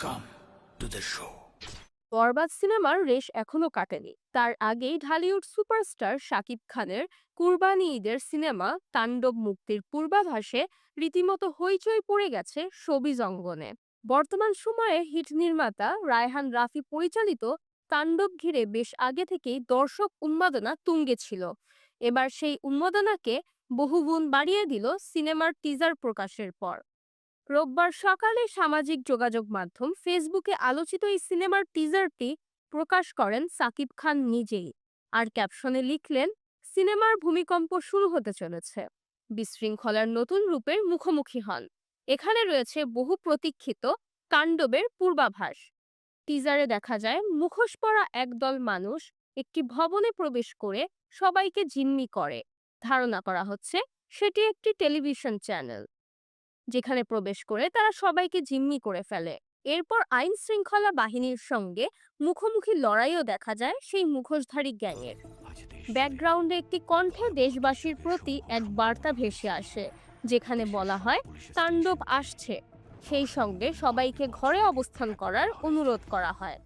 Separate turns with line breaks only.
Welcome to the show.
বরবাদ সিনেমার রেশ এখনো কাটেনি। তার আগেই ঢালিউড সুপারস্টার শাকিব খানের কুরবানি ঈদের সিনেমা তাণ্ডব মুক্তির পূর্বাভাসে রীতিমতো হইচই পড়ে গেছে শোবিজ অঙ্গনে। বর্তমান সময়ে হিট নির্মাতা রায়হান রাফি পরিচালিত তাণ্ডব ঘিরে বেশ আগে থেকেই দর্শক উন্মাদনা তুঙ্গে ছিল। এবার সেই উন্মাদনাকে বহুগুণ বাড়িয়ে দিল সিনেমার টিজার প্রকাশের পর। রোববার সকালে সামাজিক যোগাযোগ মাধ্যম ফেসবুকে আলোচিত এই সিনেমার টিজারটি প্রকাশ করেন সাকিব খান নিজেই। আর ক্যাপশনে লিখলেন, সিনেমার ভূমিকম্প শুরু হতে চলেছে, বিশৃঙ্খলার নতুন রূপের মুখোমুখি হন। এখানে রয়েছে বহু প্রতীক্ষিত তাণ্ডবের পূর্বাভাস। টিজারে দেখা যায় মুখোশ পরা একদল মানুষ একটি ভবনে প্রবেশ করে সবাইকে জিম্মি করে। ধারণা করা হচ্ছে সেটি একটি টেলিভিশন চ্যানেল, যেখানে প্রবেশ করে তারা সবাইকে জিম্মি করে ফেলে। এরপর আইন শৃঙ্খলা বাহিনীর সঙ্গে মুখোমুখি লড়াইও দেখা যায় সেই মুখোশধারী গ্যাংয়ের। ব্যাকগ্রাউন্ডে একটি কণ্ঠে দেশবাসীর প্রতি এক বার্তা ভেসে আসে, যেখানে বলা হয় তাণ্ডব আসছে। সেই সঙ্গে সবাইকে ঘরে অবস্থান করার অনুরোধ করা হয়।